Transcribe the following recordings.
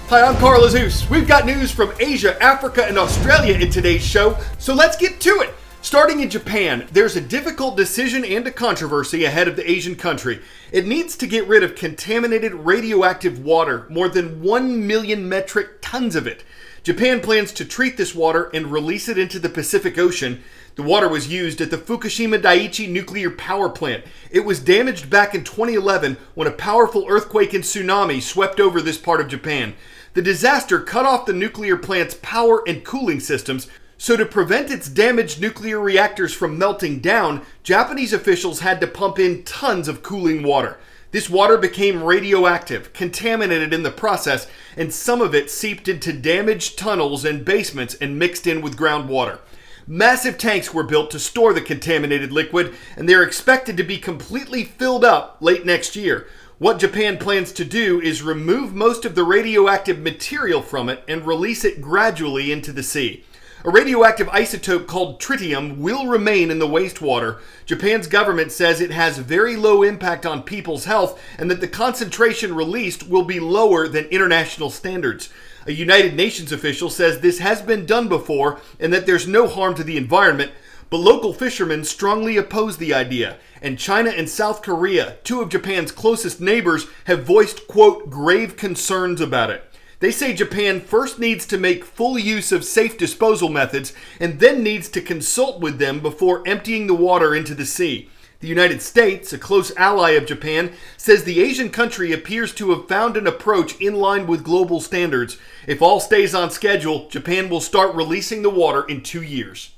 Hi, I'm Carl Azus. We've got news from Asia, Africa, and Australia in today's show, so let's get to it. Starting in Japan, there's a difficult decision and a controversy ahead of the Asian country. It needs to get rid of contaminated radioactive water, more than 1 million metric tons of it. Japan plans to treat this water and release it into the Pacific Ocean. The water was used at the Fukushima Daiichi nuclear power plant. It was damaged back in 2011 when a powerful earthquake and tsunami swept over this part of Japan. The disaster cut off the nuclear plant's power and cooling systems, so to prevent its damaged nuclear reactors from melting down, Japanese officials had to pump in tons of cooling water. This water became radioactive, contaminated in the process, and some of it seeped into damaged tunnels and basements and mixed in with groundwater. Massive tanks were built to store the contaminated liquid, and they're expected to be completely filled up late next year. What Japan plans to do is remove most of the radioactive material from it and release it gradually into the sea. A radioactive isotope called tritium will remain in the wastewater. Japan's government says it has very low impact on people's health and that the concentration released will be lower than international standards. A United Nations official says this has been done before and that there's no harm to the environment, but local fishermen strongly oppose the idea. And China and South Korea, two of Japan's closest neighbors, have voiced, quote, grave concerns about it. They say Japan first needs to make full use of safe disposal methods and then needs to consult with them before emptying the water into the sea. The United States, a close ally of Japan, says the Asian country appears to have found an approach in line with global standards. If all stays on schedule, Japan will start releasing the water in 2 years.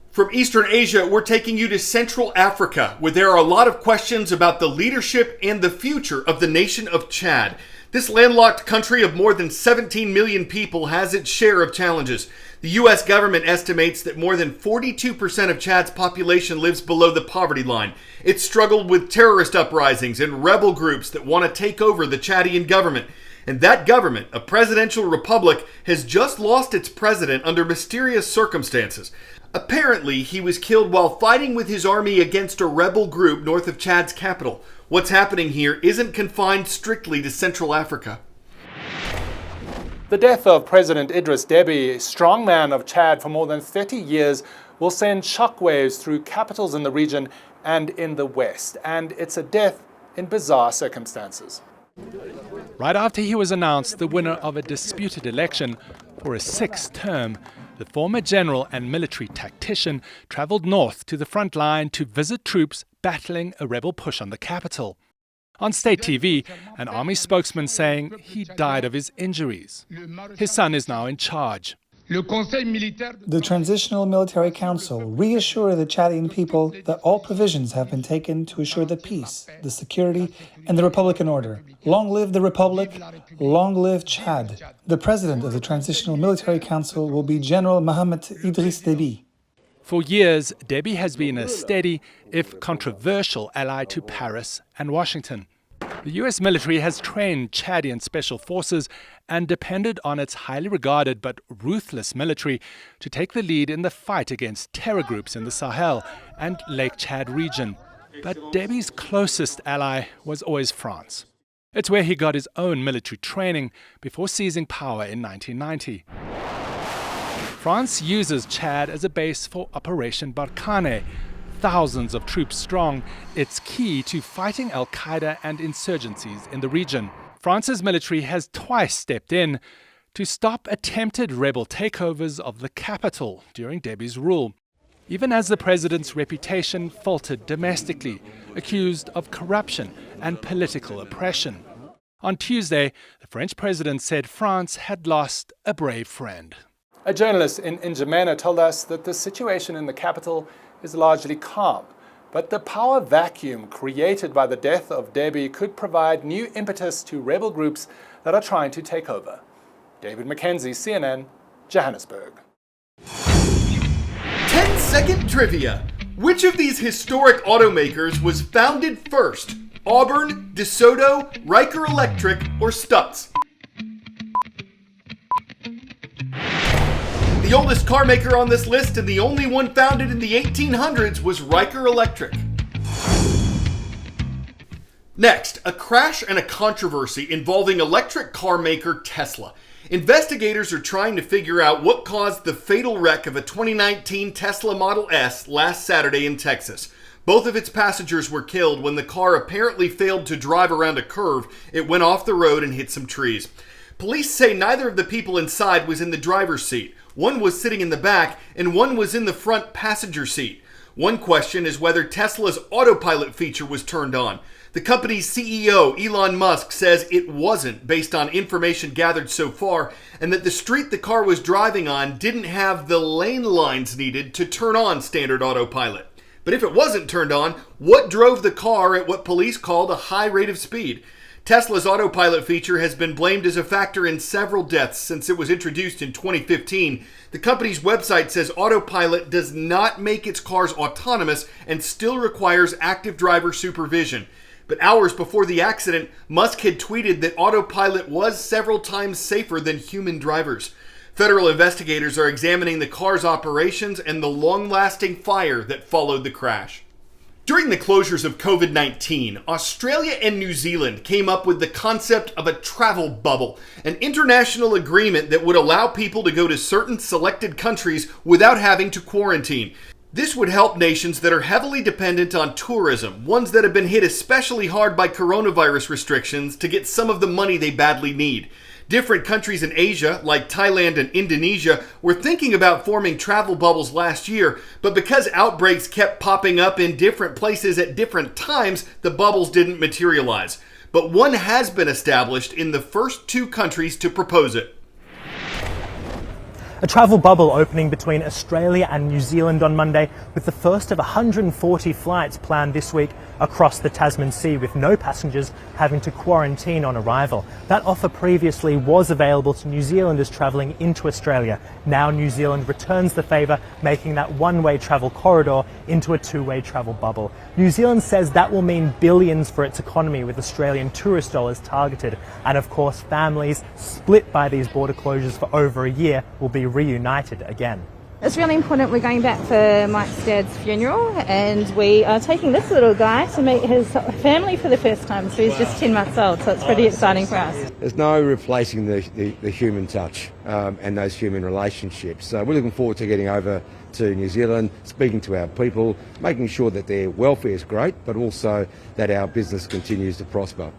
From Eastern Asia, we're taking you to Central Africa, where there are a lot of questions about the leadership and the future of the nation of Chad. This landlocked country of more than 17 million people has its share of challenges. The U.S. government estimates that more than 42% of Chad's population lives below the poverty line. It's struggled with terrorist uprisings and rebel groups that want to take over the Chadian government. And that government, a presidential republic, has just lost its president under mysterious circumstances. Apparently, he was killed while fighting with his army against a rebel group north of Chad's capital. What's happening here isn't confined strictly to Central Africa. The death of President Idris Deby, strongman of Chad for more than 30 years, will send shockwaves through capitals in the region and in the West. And it's a death in bizarre circumstances. Right after he was announced the winner of a disputed election for a sixth term, the former general and military tactician traveled north to the front line to visit troops battling a rebel push on the capital. On state TV, an army spokesman saying he died of his injuries. His son is now in charge. The Transitional Military Council reassured the Chadian people that all provisions have been taken to assure the peace, the security, and the Republican order. Long live the Republic, long live Chad. The president of the Transitional Military Council will be General Mohammed Idris Deby. For years, Deby has been a steady, if controversial, ally to Paris and Washington. The U.S. military has trained Chadian special forces and depended on its highly regarded but ruthless military to take the lead in the fight against terror groups in the Sahel and Lake Chad region. But Deby's closest ally was always France. It's where he got his own military training before seizing power in 1990. France uses Chad as a base for Operation Barkhane. Thousands of troops strong, it's key to fighting al-Qaeda and insurgencies in the region. France's military has twice stepped in to stop attempted rebel takeovers of the capital during Deby's rule, even as the president's reputation faltered domestically, accused of corruption and political oppression. On Tuesday, the French president said France had lost a brave friend. A journalist in N'Djamena told us that the situation in the capital is largely calm, but the power vacuum created by the death of Deby could provide new impetus to rebel groups that are trying to take over. David Mackenzie, CNN, Johannesburg. 10-second trivia. Which of these historic automakers was founded first? Auburn, DeSoto, Riker Electric, or Stutz? The oldest carmaker on this list and the only one founded in the 1800s was Riker Electric. Next, a crash and a controversy involving electric car maker Tesla. Investigators are trying to figure out what caused the fatal wreck of a 2019 Tesla Model S last Saturday in Texas. Both of its passengers were killed when the car apparently failed to drive around a curve. It went off the road and hit some trees. Police say neither of the people inside was in the driver's seat. One was sitting in the back and one was in the front passenger seat. One question is whether Tesla's autopilot feature was turned on. The company's CEO, Elon Musk, says it wasn't based on information gathered so far, and that the street the car was driving on didn't have the lane lines needed to turn on standard autopilot. But if it wasn't turned on, what drove the car at what police called a high rate of speed? Tesla's autopilot feature has been blamed as a factor in several deaths since it was introduced in 2015. The company's website says autopilot does not make its cars autonomous and still requires active driver supervision. But hours before the accident, Musk had tweeted that autopilot was several times safer than human drivers. Federal investigators are examining the car's operations and the long-lasting fire that followed the crash. During the closures of COVID-19, Australia and New Zealand came up with the concept of a travel bubble, an international agreement that would allow people to go to certain selected countries without having to quarantine. This would help nations that are heavily dependent on tourism, ones that have been hit especially hard by coronavirus restrictions, to get some of the money they badly need. Different countries in Asia, like Thailand and Indonesia, were thinking about forming travel bubbles last year, but because outbreaks kept popping up in different places at different times, the bubbles didn't materialize. But one has been established in the first two countries to propose it. A travel bubble opening between Australia and New Zealand on Monday, with the first of 140 flights planned this week across the Tasman Sea, with no passengers having to quarantine on arrival. That offer previously was available to New Zealanders travelling into Australia. Now New Zealand returns the favour, making that one-way travel corridor into a two-way travel bubble. New Zealand says that will mean billions for its economy, with Australian tourist dollars targeted. And of course, families split by these border closures for over a year will be reunited again. It's really important. We're going back for Mike's dad's funeral, and we are taking this little guy to meet his family for the first time. So he's just 10 months old, so it's pretty exciting for us. There's no replacing the human touch and those human relationships. So we're looking forward to getting over to New Zealand, speaking to our people, making sure that their welfare is great, but also that our business continues to prosper.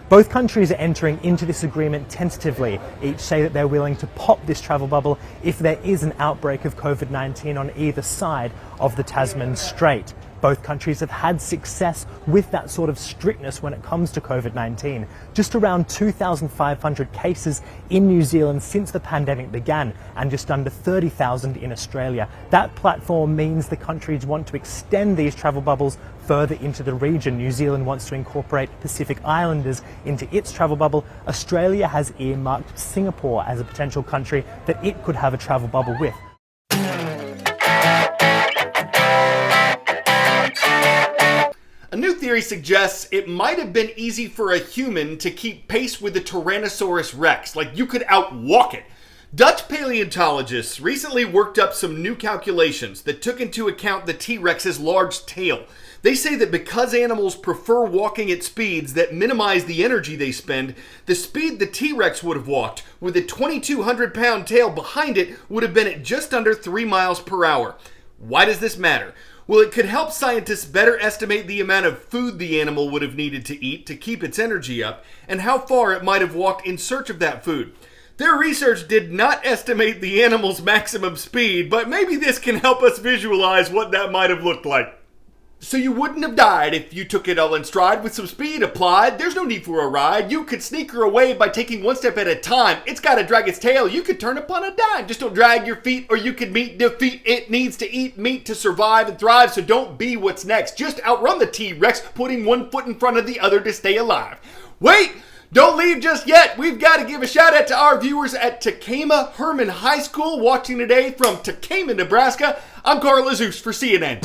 Both countries are entering into this agreement tentatively. Each say that they're willing to pop this travel bubble if there is an outbreak of COVID-19 on either side of the Tasman Strait. Both countries have had success with that sort of strictness when it comes to COVID-19. Just around 2,500 cases in New Zealand since the pandemic began, and just under 30,000 in Australia. That platform means the countries want to extend these travel bubbles further into the region. New Zealand wants to incorporate Pacific Islanders into its travel bubble. Australia has earmarked Singapore as a potential country that it could have a travel bubble with. A new theory suggests it might have been easy for a human to keep pace with the Tyrannosaurus Rex, like you could outwalk it. Dutch paleontologists recently worked up some new calculations that took into account the T-Rex's large tail. They say that because animals prefer walking at speeds that minimize the energy they spend, the speed the T-Rex would have walked with a 2,200-pound tail behind it would have been at just under 3 miles per hour. Why does this matter? Well, it could help scientists better estimate the amount of food the animal would have needed to eat to keep its energy up, and how far it might have walked in search of that food. Their research did not estimate the animal's maximum speed, but maybe this can help us visualize what that might have looked like. So you wouldn't have died if you took it all in stride with some speed applied. There's no need for a ride. You could sneak her away by taking one step at a time. It's got to drag its tail. You could turn upon a dime. Just don't drag your feet or you could meet defeat. It needs to eat meat to survive and thrive, so don't be what's next. Just outrun the T-Rex, putting one foot in front of the other to stay alive. Wait! Don't leave just yet. We've got to give a shout out to our viewers at Takema Herman High School watching today from Takema, Nebraska. I'm Carl Azus for CNN.